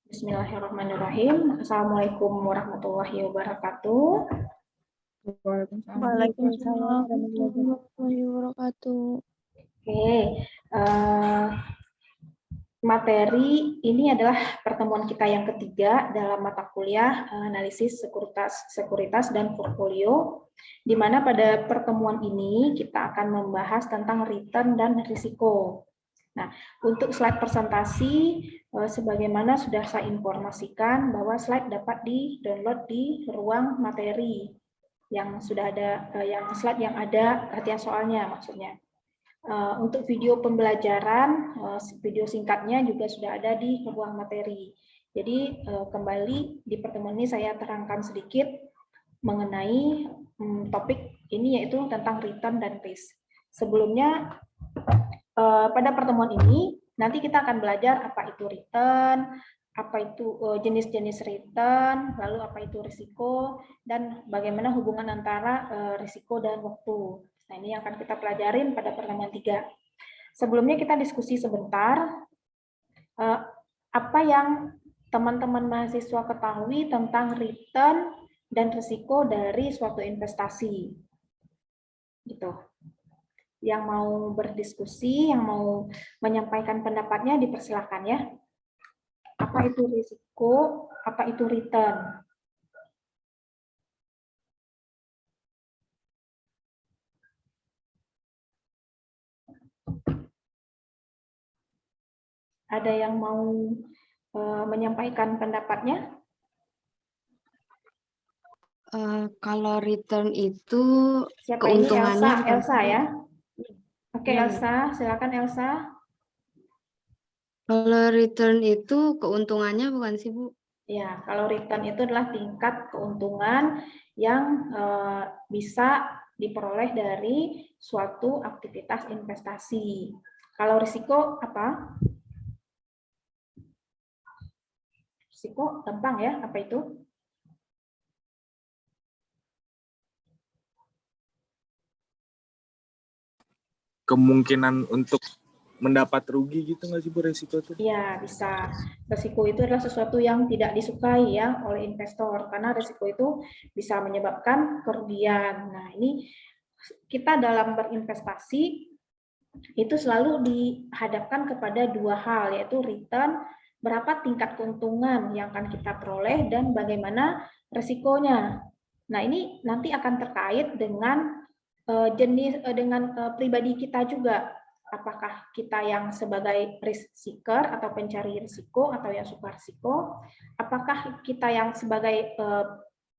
Bismillahirrahmanirrahim. Assalamualaikum warahmatullahi wabarakatuh. Waalaikumsalam warahmatullahi wabarakatuh. Oke, materi ini adalah pertemuan kita yang ketiga dalam mata kuliah analisis sekuritas dan portfolio, di mana pada pertemuan ini kita akan membahas tentang return dan risiko. Nah, untuk slide presentasi, sebagaimana sudah saya informasikan bahwa slide dapat di-download di ruang materi yang sudah ada, yang slide yang ada perhatian soalnya maksudnya. Untuk video pembelajaran, video singkatnya juga sudah ada di ruang materi. Jadi kembali di pertemuan ini saya terangkan sedikit mengenai topik ini, yaitu tentang return dan risk. Sebelumnya, pada pertemuan ini nanti kita akan belajar apa itu return, apa itu jenis-jenis return, lalu apa itu risiko, dan bagaimana hubungan antara risiko dan waktu. Nah, ini yang akan kita pelajarin pada pertemuan 3. Sebelumnya kita diskusi sebentar apa yang teman-teman mahasiswa ketahui tentang return dan risiko dari suatu investasi. Gitu. Yang mau berdiskusi, yang mau menyampaikan pendapatnya, dipersilakan ya. Apa itu risiko, apa itu return? Ada yang mau menyampaikan pendapatnya? Kalau return itu Siapa keuntungannya ini? Elsa ya? Oke, ya. Elsa, silakan Elsa. Kalau return itu keuntungannya bukan sih, Bu? Ya, kalau return itu adalah tingkat keuntungan yang bisa diperoleh dari suatu aktivitas investasi. Kalau risiko apa? Risiko gampang ya, apa itu? Kemungkinan untuk mendapat rugi gitu nggak sih Bu, resiko itu? Ya, bisa. Risiko itu adalah sesuatu yang tidak disukai ya oleh investor, karena risiko itu bisa menyebabkan kerugian. Nah, ini kita dalam berinvestasi itu selalu dihadapkan kepada dua hal, yaitu return, berapa tingkat keuntungan yang akan kita peroleh, dan bagaimana risikonya. Nah, ini nanti akan terkait dengan pribadi kita juga. Apakah kita yang sebagai risk seeker atau pencari risiko atau yang suka risiko? Apakah kita yang sebagai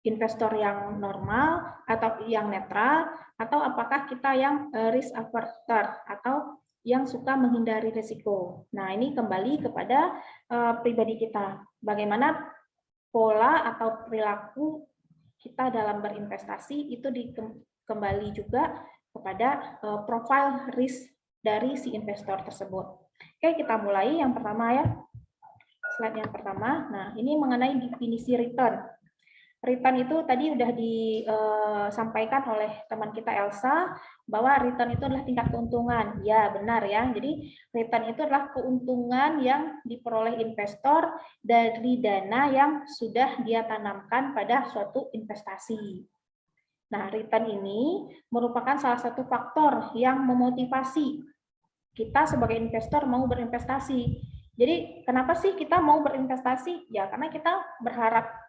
investor yang normal atau yang netral, atau apakah kita yang risk averter atau yang suka menghindari risiko? Nah, ini kembali kepada pribadi kita. Bagaimana pola atau perilaku kita dalam berinvestasi itu kembali juga kepada profil risk dari si investor tersebut. Oke, kita mulai yang pertama ya. Slide yang pertama. Nah, ini mengenai definisi return. Return itu tadi sudah disampaikan oleh teman kita Elsa, bahwa return itu adalah tingkat keuntungan. Ya, benar ya. Jadi return itu adalah keuntungan yang diperoleh investor dari dana yang sudah dia tanamkan pada suatu investasi. Nah, return ini merupakan salah satu faktor yang memotivasi kita sebagai investor mau berinvestasi. Jadi, kenapa sih kita mau berinvestasi? Ya, karena kita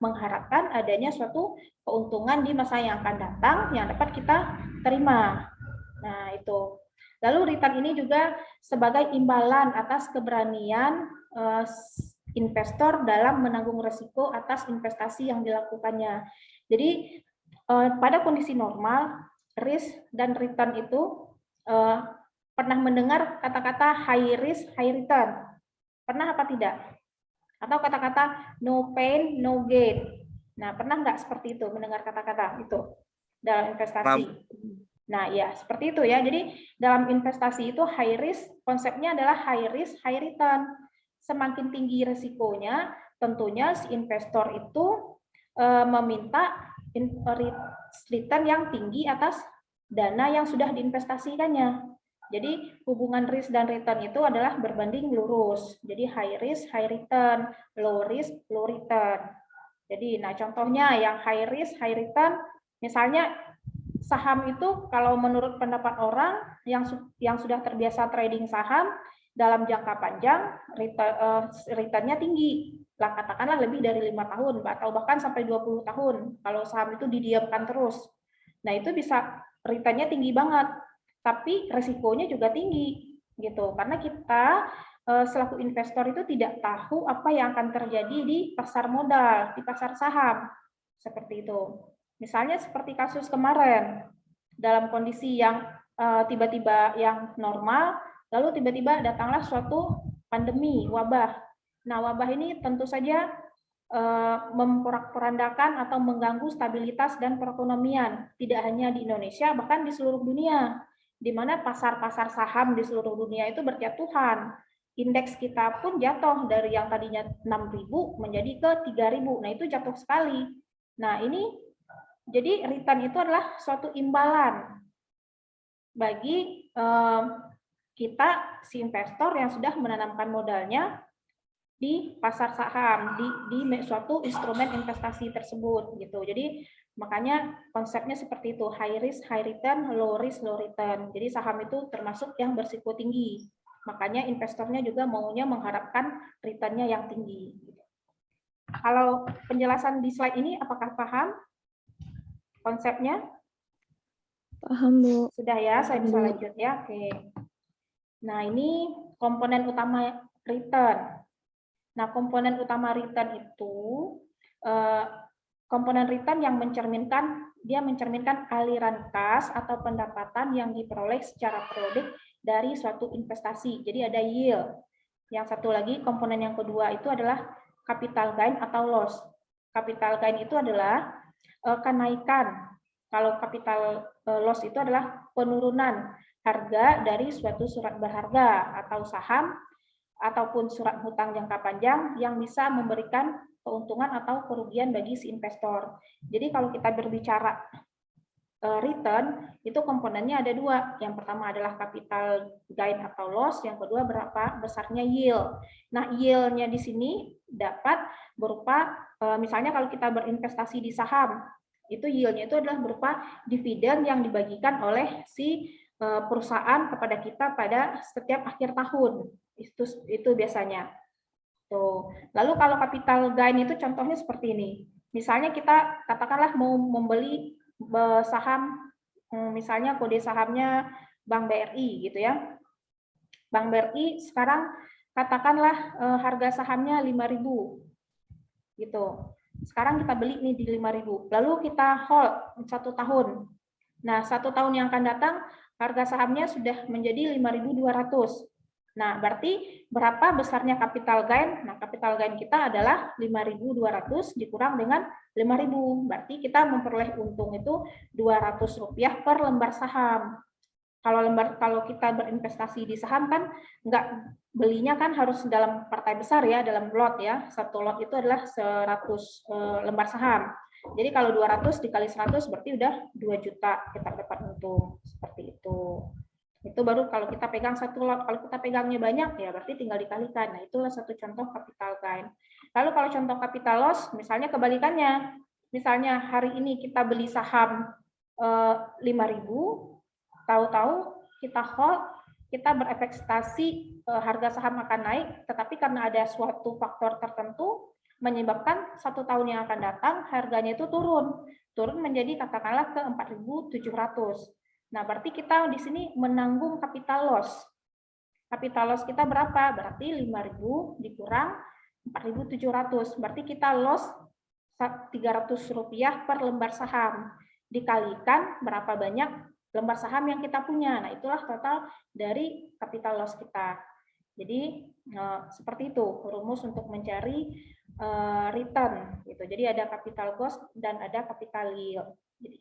mengharapkan adanya suatu keuntungan di masa yang akan datang yang dapat kita terima. Nah, itu. Lalu return ini juga sebagai imbalan atas keberanian investor dalam menanggung risiko atas investasi yang dilakukannya. Jadi, pada kondisi normal, risk dan return itu pernah mendengar kata-kata high risk, high return? Pernah apa tidak? Atau kata-kata no pain, no gain? Nah, pernah nggak seperti itu, mendengar kata-kata itu dalam investasi? Nah, ya, seperti itu ya. Jadi, dalam investasi itu high risk, konsepnya adalah high risk, high return. Semakin tinggi risikonya, tentunya si investor itu meminta return yang tinggi atas dana yang sudah diinvestasikannya. Jadi hubungan risk dan return itu adalah berbanding lurus. Jadi high risk, high return, low risk, low return. Jadi, nah contohnya yang high risk, high return, misalnya saham itu kalau menurut pendapat orang yang sudah terbiasa trading saham dalam jangka panjang, return-nya tinggi. Lah katakanlah lebih dari 5 tahun atau bahkan sampai 20 tahun kalau saham itu didiamkan terus. Nah, itu bisa return-nya tinggi banget, tapi resikonya juga tinggi gitu. Karena kita selaku investor itu tidak tahu apa yang akan terjadi di pasar modal, di pasar saham. Seperti itu. Misalnya seperti kasus kemarin, dalam kondisi yang tiba-tiba yang normal, lalu tiba-tiba datanglah suatu pandemi, wabah. Nah, wabah ini tentu saja memporak-porandakan atau mengganggu stabilitas dan perekonomian, tidak hanya di Indonesia, bahkan di seluruh dunia, di mana pasar-pasar saham di seluruh dunia itu berjatuhan. Indeks kita pun jatuh dari yang tadinya 6.000 menjadi ke 3.000. Nah, itu jatuh sekali. Nah, ini jadi return itu adalah suatu imbalan bagi kita si investor yang sudah menanamkan modalnya di pasar saham, di suatu instrumen investasi tersebut gitu. Jadi makanya konsepnya seperti itu, high risk, high return, low risk, low return. Jadi saham itu termasuk yang berisiko tinggi. Makanya investornya juga maunya mengharapkan return-nya yang tinggi. Kalau penjelasan di slide ini apakah paham konsepnya? Paham, Bu. Sudah ya, saya bisa lanjut ya. Oke. Nah, ini komponen utama return. Nah, komponen utama return itu komponen return yang mencerminkan aliran kas atau pendapatan yang diperoleh secara periodik dari suatu investasi. Jadi ada yield. Yang satu lagi komponen yang kedua itu adalah capital gain atau loss. Capital gain itu adalah kenaikan. Kalau capital loss itu adalah penurunan harga dari suatu surat berharga atau saham ataupun surat hutang jangka panjang yang bisa memberikan keuntungan atau kerugian bagi si investor. Jadi kalau kita berbicara return, itu komponennya ada dua. Yang pertama adalah capital gain atau loss, yang kedua berapa besarnya yield. Nah, yield-nya di sini dapat berupa, misalnya kalau kita berinvestasi di saham, itu yield-nya itu adalah berupa dividen yang dibagikan oleh si perusahaan kepada kita pada setiap akhir tahun. Itu biasanya. Tuh. Lalu kalau capital gain itu contohnya seperti ini. Misalnya kita katakanlah mau membeli saham, misalnya kode sahamnya Bank BRI gitu ya. Bank BRI sekarang katakanlah harga sahamnya 5.000 gitu. Sekarang kita beli nih di 5.000. Lalu kita hold 1 tahun. Nah, 1 tahun yang akan datang harga sahamnya sudah menjadi 5.200. Nah, berarti berapa besarnya capital gain? Nah, capital gain kita adalah 5.200 dikurang dengan 5.000. Berarti kita memperoleh untung itu Rp200 per lembar saham. Kalau kita berinvestasi di saham kan nggak belinya kan harus dalam partai besar ya, dalam lot ya. Satu lot itu adalah 100 lembar saham. Jadi kalau 200 dikali 100 berarti udah 2 juta kita dapat untung. Seperti itu. Itu baru kalau kita pegang satu lot. Kalau kita pegangnya banyak, ya berarti tinggal dikalikan. Nah, itulah satu contoh capital gain. Lalu kalau contoh capital loss, misalnya kebalikannya. Misalnya hari ini kita beli saham 5.000, tahu-tahu kita hold, kita berekspektasi harga saham akan naik, tetapi karena ada suatu faktor tertentu, menyebabkan 1 tahun yang akan datang, harganya itu turun menjadi katakanlah ke 4.700. Nah, berarti kita di sini menanggung capital loss. Capital loss kita berapa? Berarti 5.000 dikurang 4.700. Berarti kita loss Rp300 per lembar saham. Dikalikan berapa banyak lembar saham yang kita punya. Nah, itulah total dari capital loss kita. Jadi, seperti itu rumus untuk mencari return. Gitu. Jadi, ada capital cost dan ada capital yield. Jadi,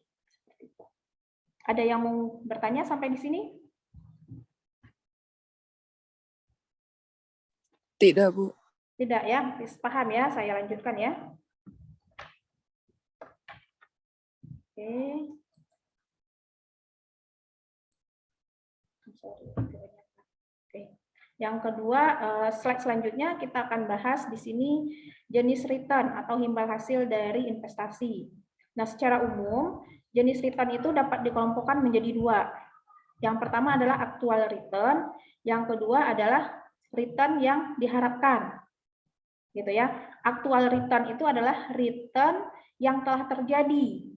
ada yang mau bertanya sampai di sini? Tidak, Bu. Tidak ya, paham ya, saya lanjutkan ya. Oke. Oke. Yang kedua, slide selanjutnya kita akan bahas di sini jenis return atau imbal hasil dari investasi. Nah, secara umum, jenis return itu dapat dikelompokkan menjadi dua. Yang pertama adalah actual return, yang kedua adalah return yang diharapkan. Gitu ya. Actual return itu adalah return yang telah terjadi,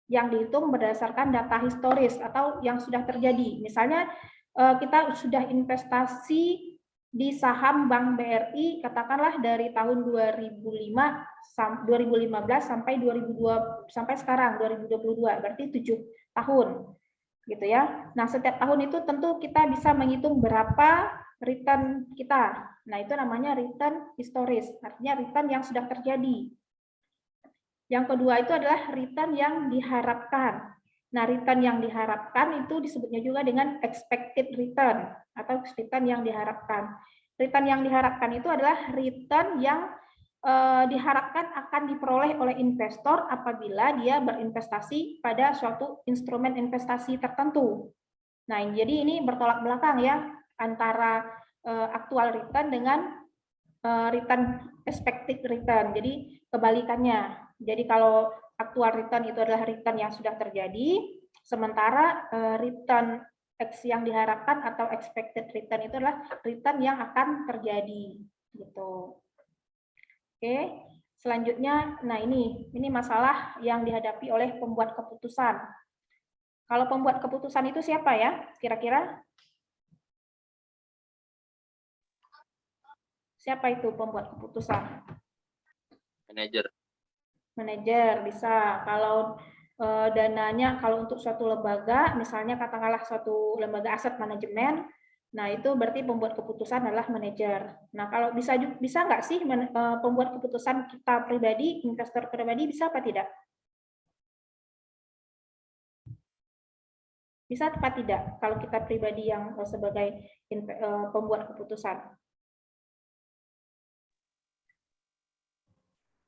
yang dihitung berdasarkan data historis atau yang sudah terjadi. Misalnya kita sudah investasi di saham Bank BRI katakanlah dari tahun 2015 sampai 2002 sampai sekarang 2022, berarti 7 tahun. Gitu ya. Nah, setiap tahun itu tentu kita bisa menghitung berapa return kita. Nah, itu namanya return historis, artinya return yang sudah terjadi. Yang kedua itu adalah return yang diharapkan. Nah, return yang diharapkan itu disebutnya juga dengan expected return atau return yang diharapkan. Return yang diharapkan itu adalah return yang diharapkan akan diperoleh oleh investor apabila dia berinvestasi pada suatu instrumen investasi tertentu. Nah, jadi ini bertolak belakang ya antara actual return dengan return expected return. Jadi kebalikannya. Jadi kalau actual return itu adalah return yang sudah terjadi, sementara return X yang diharapkan atau expected return itu adalah return yang akan terjadi gitu. Oke, selanjutnya, nah ini masalah yang dihadapi oleh pembuat keputusan. Kalau pembuat keputusan itu siapa ya? Kira-kira? Siapa itu pembuat keputusan? Manajer. Manajer bisa. Kalau dananya, kalau untuk suatu lembaga, misalnya katakanlah suatu lembaga aset manajemen, nah itu berarti pembuat keputusan adalah manajer. Nah kalau bisa nggak sih pembuat keputusan kita pribadi, investor pribadi bisa apa tidak? Bisa apa tidak kalau kita pribadi yang sebagai pembuat keputusan?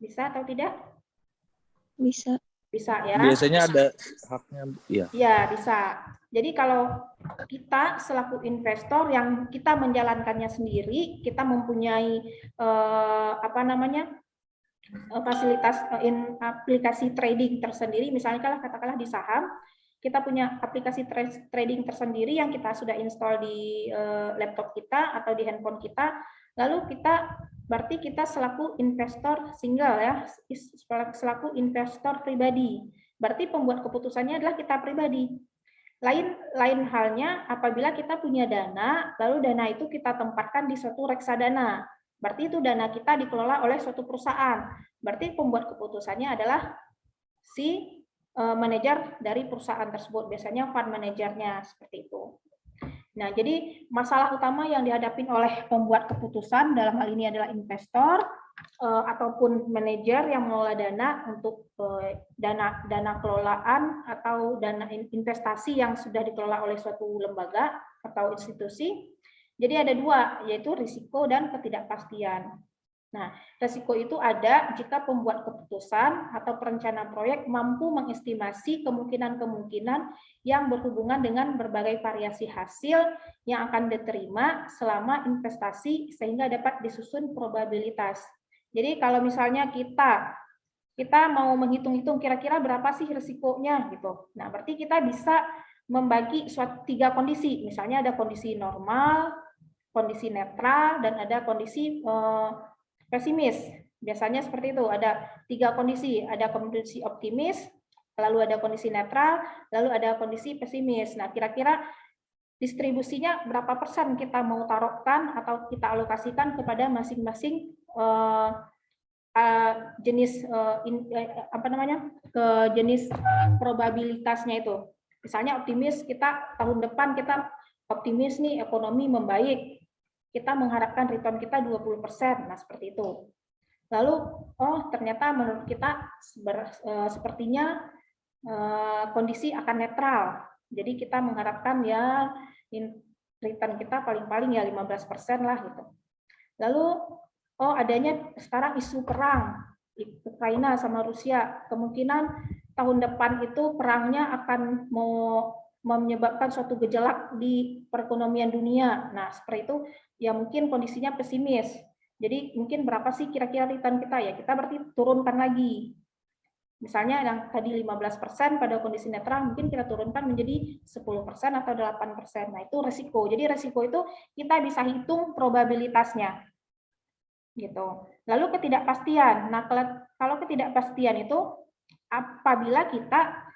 Bisa atau tidak? Bisa. Bisa ya. Biasanya ada haknya, ya. Iya, bisa. Jadi kalau kita selaku investor yang kita menjalankannya sendiri, kita mempunyai fasilitas aplikasi trading tersendiri, misalnya katakanlah di saham, kita punya aplikasi trading tersendiri yang kita sudah install di laptop kita atau di handphone kita, lalu berarti kita selaku investor single ya, selaku investor pribadi. Berarti pembuat keputusannya adalah kita pribadi. Lain halnya apabila kita punya dana, lalu dana itu kita tempatkan di suatu reksadana. Berarti itu dana kita dikelola oleh suatu perusahaan. Berarti pembuat keputusannya adalah si manajer dari perusahaan tersebut. Biasanya fund manajernya seperti itu. Nah, jadi masalah utama yang dihadapi oleh pembuat keputusan dalam hal ini adalah investor ataupun manajer yang mengelola dana untuk dana kelolaan atau dana investasi yang sudah dikelola oleh suatu lembaga atau institusi. Jadi ada dua, yaitu risiko dan ketidakpastian. Nah, risiko itu ada jika pembuat keputusan atau perencana proyek mampu mengestimasi kemungkinan-kemungkinan yang berhubungan dengan berbagai variasi hasil yang akan diterima selama investasi sehingga dapat disusun probabilitas. Jadi kalau misalnya kita mau menghitung-hitung kira-kira berapa sih risikonya gitu. Nah, berarti kita bisa membagi suatu 3 kondisi. Misalnya ada kondisi normal, kondisi netral, dan ada kondisi pesimis. Biasanya seperti itu, ada 3 kondisi, ada kondisi optimis, lalu ada kondisi netral, lalu ada kondisi pesimis. Nah, kira-kira distribusinya berapa persen kita mau taruhkan atau kita alokasikan kepada masing-masing jenis jenis probabilitasnya itu. Misalnya optimis, kita tahun depan kita optimis nih ekonomi membaik, kita mengharapkan return kita 20%, nah seperti itu. Lalu, ternyata menurut kita sepertinya kondisi akan netral. Jadi kita mengharapkan ya return kita paling-paling ya 15% lah gitu. Lalu, adanya sekarang isu perang Ukraina sama Rusia, kemungkinan tahun depan itu perangnya akan mau menyebabkan suatu gejolak di perekonomian dunia. Nah, seperti itu ya mungkin kondisinya pesimis. Jadi mungkin berapa sih kira-kira return kita ya? Kita berarti turunkan lagi. Misalnya yang tadi 15% pada kondisi netral, mungkin kita turunkan menjadi 10% atau 8%. Nah, itu resiko. Jadi resiko itu kita bisa hitung probabilitasnya. Gitu. Lalu ketidakpastian. Nah, kalau ketidakpastian itu apabila kita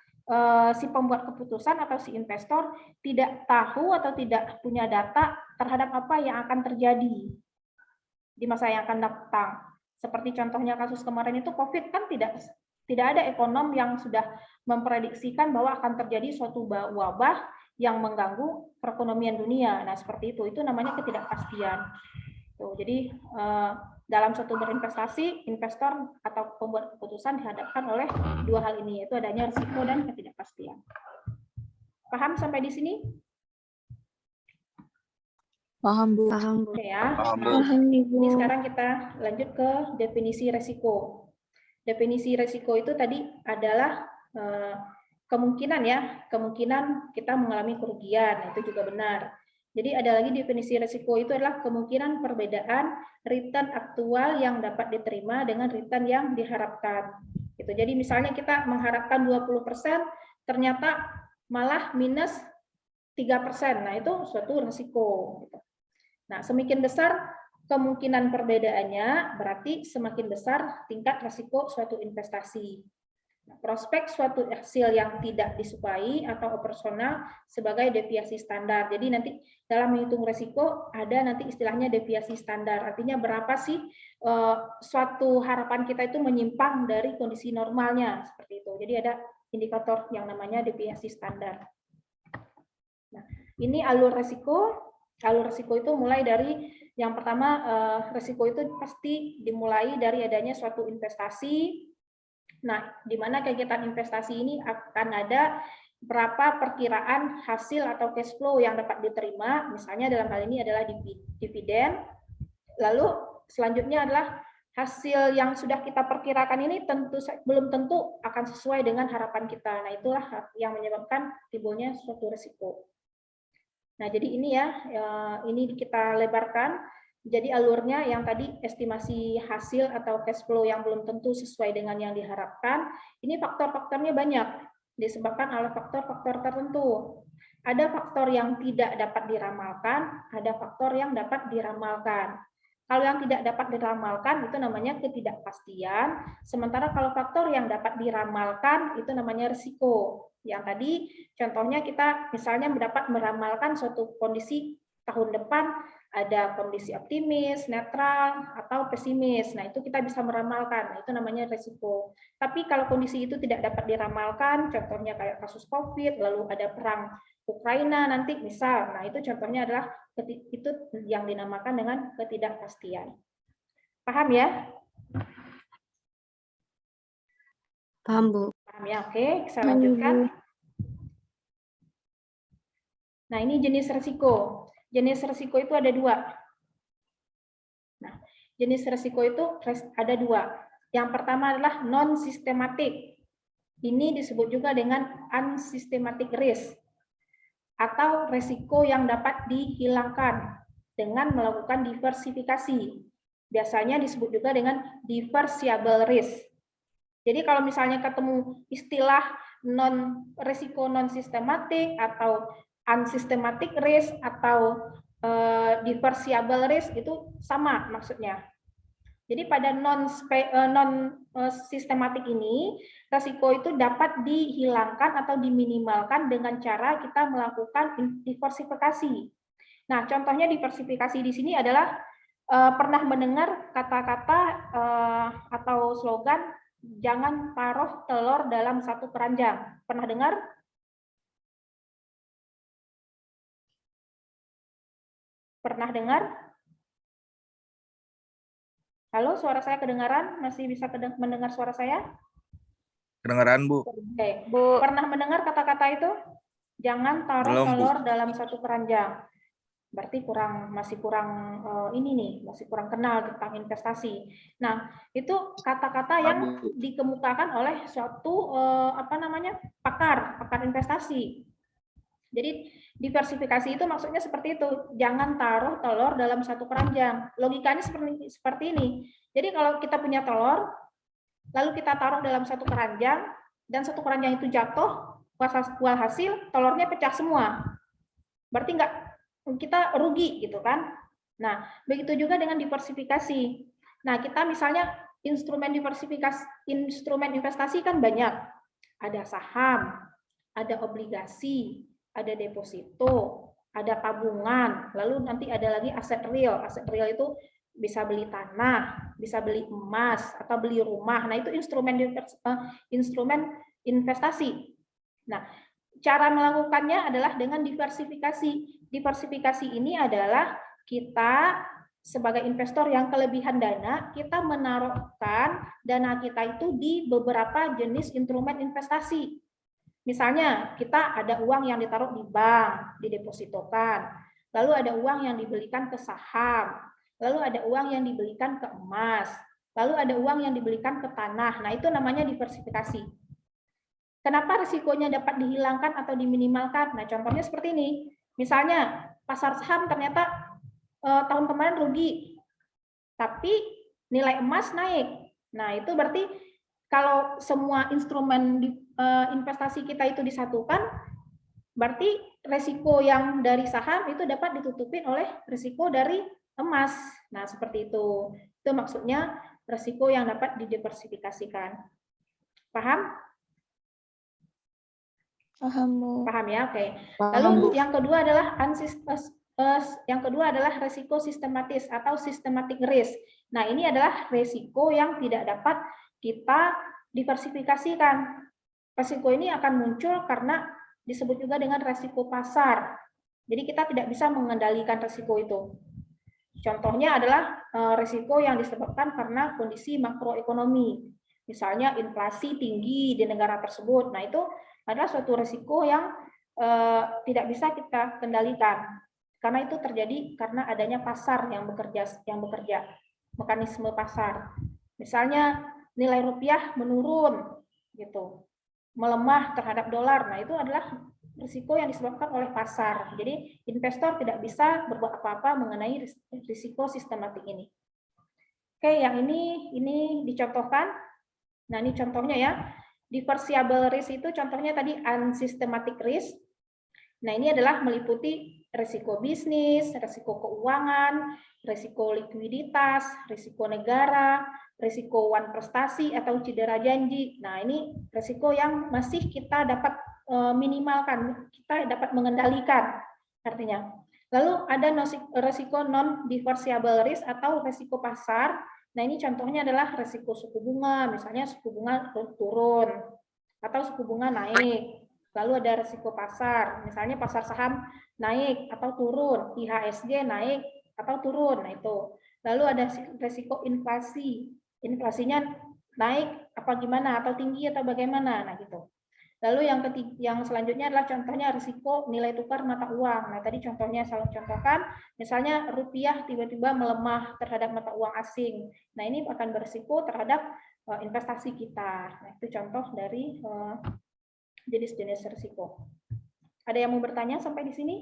si pembuat keputusan atau si investor tidak tahu atau tidak punya data terhadap apa yang akan terjadi di masa yang akan datang. Seperti contohnya kasus kemarin itu COVID kan tidak ada ekonom yang sudah memprediksikan bahwa akan terjadi suatu wabah yang mengganggu perekonomian dunia. Nah, seperti itu. Itu namanya ketidakpastian. Tuh, jadi dalam suatu berinvestasi, investor atau pembuat keputusan dihadapkan oleh dua hal ini, yaitu adanya risiko dan ketidakpastian. Paham sampai di sini? Paham, Bu. Paham, Bu. Oke ya. Paham nih, Bu. Ini sekarang kita lanjut ke definisi risiko. Definisi risiko itu tadi adalah kemungkinan ya, kemungkinan kita mengalami kerugian, itu juga benar. Jadi ada lagi definisi risiko itu adalah kemungkinan perbedaan return aktual yang dapat diterima dengan return yang diharapkan. Gitu. Jadi misalnya kita mengharapkan 20%, ternyata malah minus 3%. Nah, itu suatu risiko. Nah, semakin besar kemungkinan perbedaannya, berarti semakin besar tingkat risiko suatu investasi. Prospek suatu hasil yang tidak disukai atau operasional sebagai deviasi standar. Jadi nanti dalam menghitung risiko ada nanti istilahnya deviasi standar. Artinya berapa sih suatu harapan kita itu menyimpang dari kondisi normalnya seperti itu. Jadi ada indikator yang namanya deviasi standar. Nah, ini alur risiko. Alur risiko itu mulai dari yang pertama risiko itu pasti dimulai dari adanya suatu investasi. Nah, di mana kegiatan investasi ini akan ada berapa perkiraan hasil atau cash flow yang dapat diterima, misalnya dalam hal ini adalah dividen. Lalu selanjutnya adalah hasil yang sudah kita perkirakan ini belum tentu akan sesuai dengan harapan kita. Nah, itulah yang menyebabkan timbulnya suatu risiko. Nah, jadi ini ya, ini kita lebarkan. Jadi alurnya yang tadi estimasi hasil atau cash flow yang belum tentu sesuai dengan yang diharapkan, ini faktor-faktornya banyak, disebabkan oleh faktor-faktor tertentu. Ada faktor yang tidak dapat diramalkan, ada faktor yang dapat diramalkan. Kalau yang tidak dapat diramalkan itu namanya ketidakpastian, sementara kalau faktor yang dapat diramalkan itu namanya risiko. Yang tadi contohnya kita misalnya dapat meramalkan suatu kondisi tahun depan ada kondisi optimis, netral, atau pesimis. Nah, itu kita bisa meramalkan. Nah, itu namanya risiko. Tapi kalau kondisi itu tidak dapat diramalkan, contohnya kayak kasus COVID, lalu ada perang Ukraina nanti misal. Nah, itu contohnya adalah itu yang dinamakan dengan ketidakpastian. Paham ya? Paham, Bu. Paham ya? Oke, saya lanjutkan. Nah, ini jenis risiko. Jenis risiko itu ada dua. Nah, jenis risiko itu ada dua. Yang pertama adalah non-sistematik. Ini disebut juga dengan unsystematic risk, atau risiko yang dapat dihilangkan dengan melakukan diversifikasi. Biasanya disebut juga dengan diversiable risk. Jadi kalau misalnya ketemu istilah risiko non-sistematik atau unsystematic risk atau diversiable risk itu sama maksudnya. Jadi pada non-sistematik ini risiko itu dapat dihilangkan atau diminimalkan dengan cara kita melakukan diversifikasi. Nah, contohnya diversifikasi di sini adalah pernah mendengar kata-kata atau slogan jangan taruh telur dalam satu keranjang. Pernah dengar? Pernah dengar? Halo, suara saya kedengaran? Masih bisa mendengar suara saya? Kedengaran, Bu. Oke. Bu. Pernah mendengar kata-kata itu? Jangan taruh telur dalam satu keranjang. Berarti masih kurang ini nih, masih kurang kenal tentang investasi. Nah, itu kata-kata yang dikemukakan oleh suatu pakar investasi. Jadi diversifikasi itu maksudnya seperti itu, jangan taruh telur dalam satu keranjang. Logikanya seperti ini. Jadi kalau kita punya telur, lalu kita taruh dalam satu keranjang, dan satu keranjang itu jatuh, walhasil telurnya pecah semua. Berarti kita rugi gitu kan. Nah, begitu juga dengan diversifikasi. Nah, kita misalnya instrumen investasi kan banyak. Ada saham, ada obligasi, ada deposito, ada tabungan, lalu nanti ada lagi aset real. Aset real itu bisa beli tanah, bisa beli emas, atau beli rumah. Nah, itu instrumen investasi. Nah, cara melakukannya adalah dengan diversifikasi. Diversifikasi ini adalah kita sebagai investor yang kelebihan dana, kita menaruhkan dana kita itu di beberapa jenis instrumen investasi. Misalnya, kita ada uang yang ditaruh di bank, didepositokan. Lalu ada uang yang dibelikan ke saham. Lalu ada uang yang dibelikan ke emas. Lalu ada uang yang dibelikan ke tanah. Nah, itu namanya diversifikasi. Kenapa risikonya dapat dihilangkan atau diminimalkan? Nah, contohnya seperti ini. Misalnya, pasar saham ternyata tahun kemarin rugi, tapi nilai emas naik. Nah, itu berarti kalau semua instrumen investasi kita itu disatukan, berarti risiko yang dari saham itu dapat ditutupin oleh risiko dari emas. Nah, seperti itu. Itu maksudnya risiko yang dapat didiversifikasikan. Paham? Paham, Bu. Paham ya? Oke. Paham, Lalu Bu. yang kedua adalah risiko sistematis atau systematic risk. Nah, ini adalah risiko yang tidak dapat kita diversifikasikan. Risiko ini akan muncul karena disebut juga dengan risiko pasar. Jadi kita tidak bisa mengendalikan risiko itu. Contohnya adalah risiko yang disebabkan karena kondisi makroekonomi. Misalnya inflasi tinggi di negara tersebut. Nah, itu adalah suatu risiko yang tidak bisa kita kendalikan. Karena itu terjadi karena adanya pasar yang bekerja, mekanisme pasar. Misalnya nilai rupiah menurun gitu, melemah terhadap dolar. Nah, itu adalah risiko yang disebabkan oleh pasar. Jadi investor tidak bisa berbuat apa-apa mengenai risiko sistematik ini. Oke, yang ini dicontohkan. Nah, ini contohnya ya. Diversible risk itu contohnya tadi unsystematic risk. Nah, ini adalah meliputi risiko bisnis, risiko keuangan, risiko likuiditas, risiko negara, risiko wan prestasi atau cedera janji. Nah, ini risiko yang masih kita dapat minimalkan, kita dapat mengendalikan artinya. Lalu ada risiko non-diversible risk atau risiko pasar. Nah, ini contohnya adalah risiko suku bunga, misalnya suku bunga turun atau suku bunga naik. Lalu ada risiko pasar, misalnya pasar saham naik atau turun, IHSG naik atau turun. Nah, itu. Lalu ada risiko inflasi, inflasinya naik apa gimana atau tinggi atau bagaimana. Nah, gitu. Lalu yang selanjutnya adalah contohnya risiko nilai tukar mata uang. Nah, tadi contohnya saya contohkan, misalnya rupiah tiba-tiba melemah terhadap mata uang asing. Nah, ini akan berisiko terhadap investasi kita. Nah, itu contoh dari jenis-jenis risiko. Ada yang mau bertanya sampai di sini?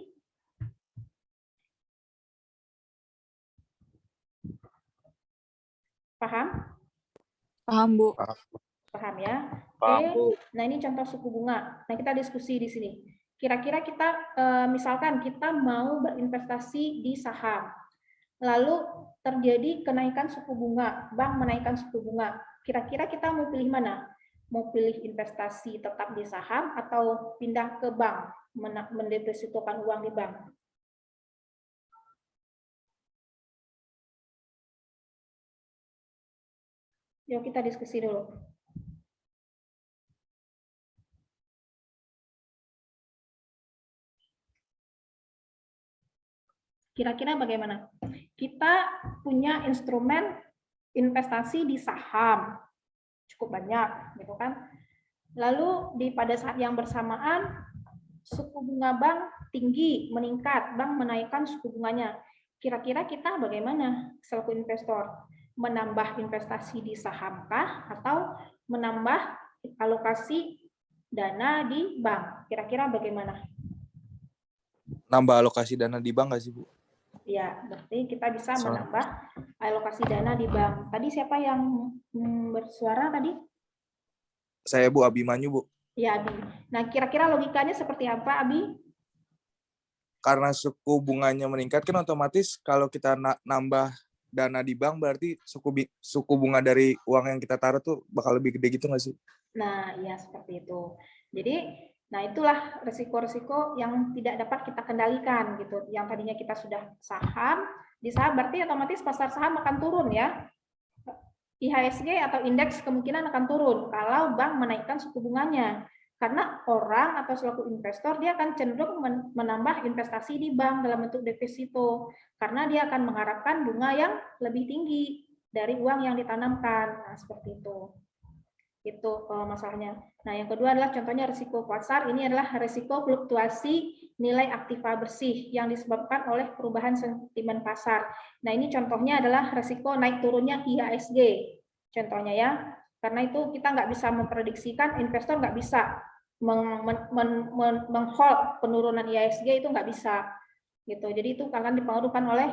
Paham? Paham, Bu. Paham ya? Paham, Bu. Oke. Nah, ini contoh suku bunga. Nah, kita diskusi di sini. Kira-kira kita, misalkan kita mau berinvestasi di saham. Lalu terjadi kenaikan suku bunga, bank menaikkan suku bunga. Kira-kira kita mau pilih mana? Mau pilih investasi tetap di saham atau pindah ke bank, mendepositokan uang di bank? Yuk kita diskusi dulu. Kira-kira bagaimana? Kita punya instrumen investasi di saham, cukup banyak, gitu kan? Lalu pada saat yang bersamaan, suku bunga bank tinggi, meningkat, bank menaikkan suku bunganya. Kira-kira kita bagaimana selaku investor? Menambah investasi di sahamkah atau menambah alokasi dana di bank? Kira-kira bagaimana? nambah alokasi dana di bank nggak sih, Bu? Ya, berarti kita bisa So- menambah alokasi dana di bank. Tadi siapa yang bersuara tadi? Saya Bu Abimanyu, Bu. Ya, Abi. Nah, kira-kira logikanya seperti apa, Abi? Karena suku bunganya meningkat kan otomatis kalau kita nambah dana di bank berarti suku bunga dari uang yang kita taruh tuh bakal lebih gede gitu nggak sih? Nah, ya seperti itu. Jadi, nah itulah risiko-risiko yang tidak dapat kita kendalikan gitu. Yang tadinya kita sudah saham, di saham berarti otomatis pasar saham akan turun ya. IHSG atau indeks kemungkinan akan turun kalau bank menaikkan suku bunganya. Karena orang atau selaku investor dia akan cenderung menambah investasi di bank dalam bentuk deposito karena dia akan mengharapkan bunga yang lebih tinggi dari uang yang ditanamkan. Nah, seperti itu. Itu masalahnya. Nah, yang kedua adalah contohnya risiko pasar. Ini adalah risiko fluktuasi nilai aktiva bersih yang disebabkan oleh perubahan sentimen pasar. Nah, ini contohnya adalah risiko naik turunnya IHSG. Contohnya ya, karena itu kita nggak bisa memprediksikan, investor nggak bisa meng-hold penurunan IHSG, itu nggak bisa. Gitu. Jadi itu akan dipengaruhkan oleh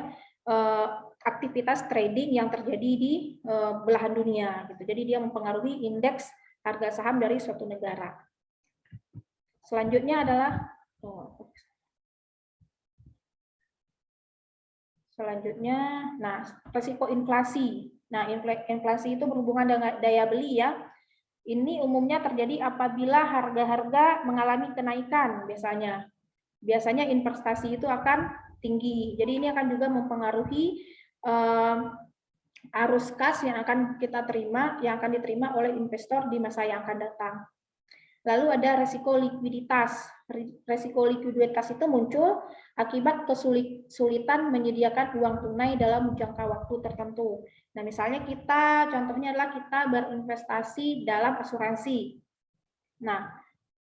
aktivitas trading yang terjadi di belahan dunia. Gitu. Jadi dia mempengaruhi indeks harga saham dari suatu negara. Selanjutnya adalah nah risiko inflasi. Nah inflasi itu berhubungan dengan daya beli ya. Ini umumnya terjadi apabila harga-harga mengalami kenaikan biasanya. Biasanya investasi itu akan tinggi. Jadi ini akan juga mempengaruhi arus kas yang akan kita terima, yang akan diterima oleh investor di masa yang akan datang. Lalu ada resiko likuiditas. Resiko likuiditas itu muncul akibat kesulitan menyediakan uang tunai dalam jangka waktu tertentu. Nah, misalnya contohnya adalah kita berinvestasi dalam asuransi. Nah,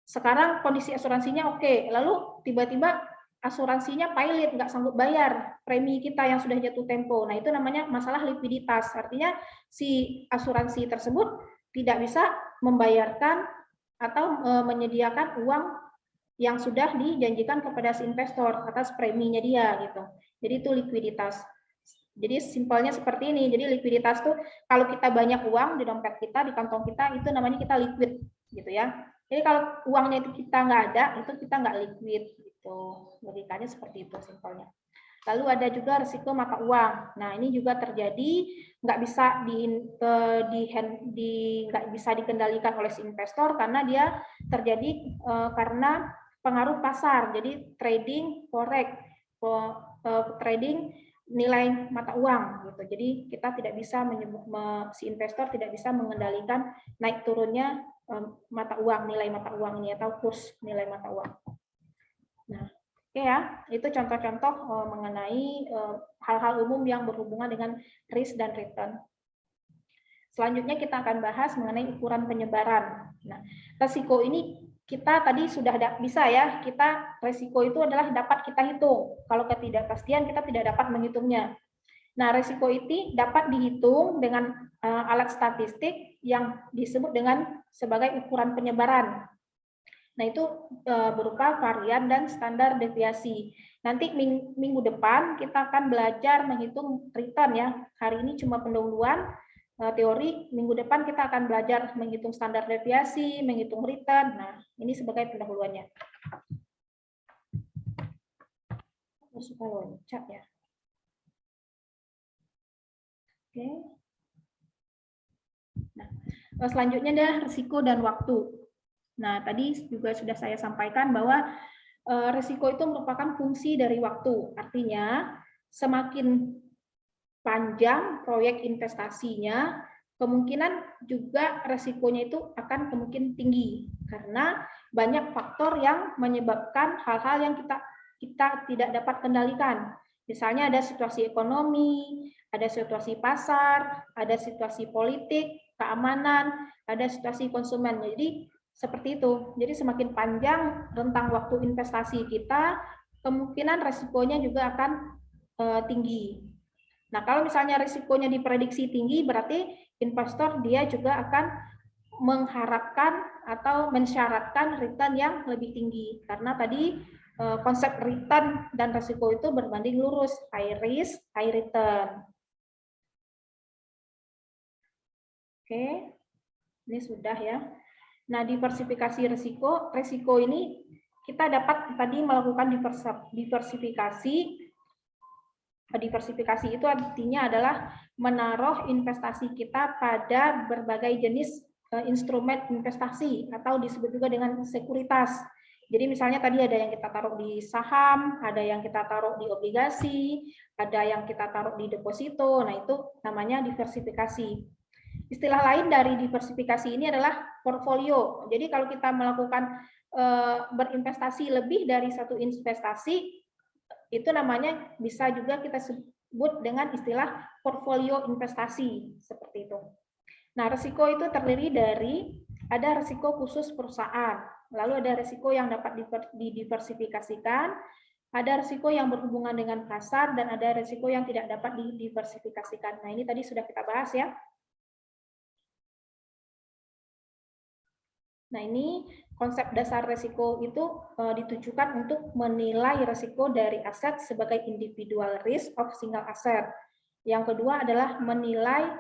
sekarang kondisi asuransinya oke, lalu tiba-tiba asuransinya pailit, nggak sanggup bayar premi kita yang sudah jatuh tempo. Nah, itu namanya masalah likuiditas. Artinya si asuransi tersebut tidak bisa membayarkan atau menyediakan uang yang sudah dijanjikan kepada si investor atas preminya dia gitu. Jadi itu likuiditas. Jadi simpelnya seperti ini. Jadi likuiditas tuh kalau kita banyak uang di dompet kita, di kantong kita, itu namanya kita liquid gitu ya. Jadi kalau uangnya itu kita nggak ada, itu kita nggak liquid gitu. Logikanya seperti itu simpelnya. Lalu ada juga risiko mata uang. Nah, ini juga terjadi nggak bisa nggak bisa dikendalikan oleh si investor karena dia terjadi karena pengaruh pasar. Jadi trading forex, trading nilai mata uang gitu. Jadi kita tidak bisa si investor tidak bisa mengendalikan naik turunnya mata uang, nilai mata uang ini atau kurs nilai mata uang. Nah, oke ya, itu contoh-contoh mengenai hal-hal umum yang berhubungan dengan risk dan return. Selanjutnya kita akan bahas mengenai ukuran penyebaran. Nah, risiko ini kita tadi sudah bisa ya, risiko itu adalah dapat kita hitung. Kalau ketidakpastian kita tidak dapat menghitungnya. Nah, risiko ini dapat dihitung dengan alat statistik yang disebut dengan sebagai ukuran penyebaran. Nah, itu berupa varian dan standar deviasi. Nanti minggu depan kita akan belajar menghitung return ya. Hari ini cuma pendahuluan teori, minggu depan kita akan belajar menghitung standar deviasi, menghitung return. Nah, ini sebagai pendahuluannya. Suka loncat ya. Oke. Nah, selanjutnya adalah risiko dan waktu. Nah, tadi juga sudah saya sampaikan bahwa risiko itu merupakan fungsi dari waktu. Artinya, semakin panjang proyek investasinya, kemungkinan juga risikonya itu akan kemungkinan tinggi. Karena banyak faktor yang menyebabkan hal-hal yang kita tidak dapat kendalikan. Misalnya ada situasi ekonomi, ada situasi pasar, ada situasi politik, keamanan, ada situasi konsumen. Jadi seperti itu. Jadi semakin panjang rentang waktu investasi kita, kemungkinan risikonya juga akan tinggi. Nah, kalau misalnya risikonya diprediksi tinggi, berarti investor dia juga akan mengharapkan atau mensyaratkan return yang lebih tinggi. Karena tadi konsep return dan risiko itu berbanding lurus, high risk, high return. Oke, ini sudah ya. Nah, diversifikasi risiko ini kita dapat tadi melakukan diversifikasi. Diversifikasi itu artinya adalah menaruh investasi kita pada berbagai jenis instrumen investasi atau disebut juga dengan sekuritas. Jadi misalnya tadi ada yang kita taruh di saham, ada yang kita taruh di obligasi, ada yang kita taruh di deposito. Nah, itu namanya diversifikasi. Istilah lain dari diversifikasi ini adalah portfolio. Jadi kalau kita melakukan berinvestasi lebih dari satu investasi, itu namanya bisa juga kita sebut dengan istilah portfolio investasi, seperti itu. Nah, risiko itu terdiri dari ada risiko khusus perusahaan, lalu ada risiko yang dapat didiversifikasikan, ada risiko yang berhubungan dengan pasar, dan ada risiko yang tidak dapat didiversifikasikan. Nah, ini tadi sudah kita bahas ya. Nah, ini konsep dasar risiko itu ditujukan untuk menilai risiko dari aset sebagai individual risk of single asset. Yang kedua adalah menilai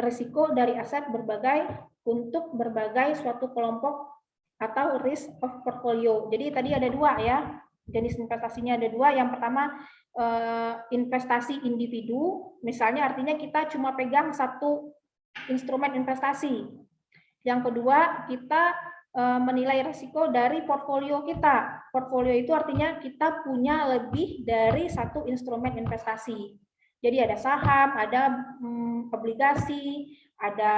risiko dari aset untuk berbagai suatu kelompok atau risk of portfolio. Jadi tadi ada dua ya, jenis investasinya ada dua. Yang pertama investasi individu, misalnya artinya kita cuma pegang satu instrumen investasi. Yang kedua, kita menilai risiko dari portfolio kita. Portfolio itu artinya kita punya lebih dari satu instrumen investasi. Jadi ada saham, ada obligasi, ada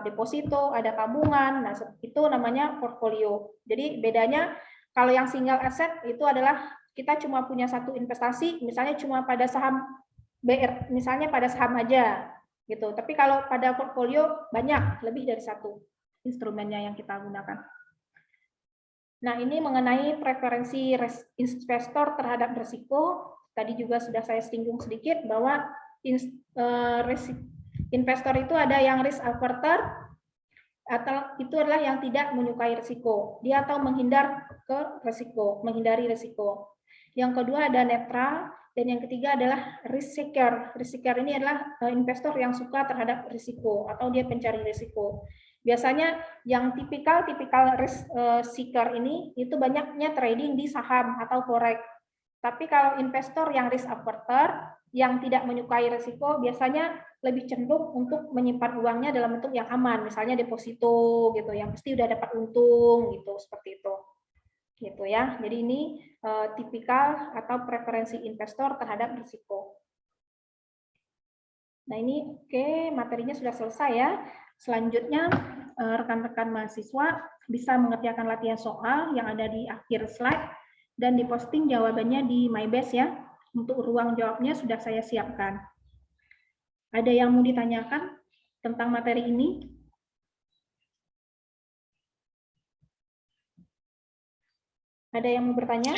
deposito, ada tabungan. Nah, itu namanya portfolio. Jadi bedanya kalau yang single asset itu adalah kita cuma punya satu investasi, misalnya cuma pada saham BR, misalnya pada saham aja gitu. Tapi kalau pada portfolio banyak, lebih dari satu instrumennya yang kita gunakan. Nah, ini mengenai preferensi investor terhadap risiko. Tadi juga sudah saya singgung sedikit bahwa investor itu ada yang risk averter, atau itu adalah yang tidak menyukai risiko. Dia atau menghindari risiko. Yang kedua ada netral, dan yang ketiga adalah risk seeker. Risk seeker ini adalah investor yang suka terhadap risiko atau dia pencari risiko. Biasanya yang tipikal risk seeker ini itu banyaknya trading di saham atau forex. Tapi kalau investor yang risk averter, yang tidak menyukai risiko, biasanya lebih cenderung untuk menyimpan uangnya dalam bentuk yang aman, misalnya deposito gitu, yang pasti udah dapat untung gitu, seperti itu. Gitu ya. Jadi ini tipikal atau preferensi investor terhadap risiko. Nah, ini oke, materinya sudah selesai ya. Selanjutnya rekan-rekan mahasiswa bisa mengerjakan latihan soal yang ada di akhir slide dan diposting jawabannya di MyBase ya. Untuk ruang jawabnya sudah saya siapkan. Ada yang mau ditanyakan tentang materi ini? Ada yang mau bertanya?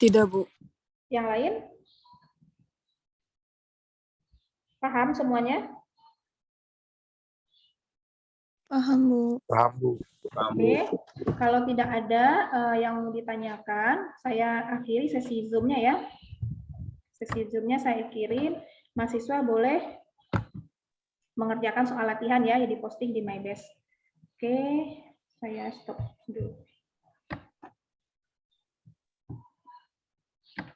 Tidak, Bu. Yang lain? Paham semuanya? Paham, Bu. Paham, Bu. Oke, kalau tidak ada yang mau ditanyakan, saya akhiri sesi Zoom-nya ya. Sesi Zoom-nya saya kirim, mahasiswa boleh mengerjakan soal latihan ya, yang diposting di MyBase. Oke, saya stop dulu.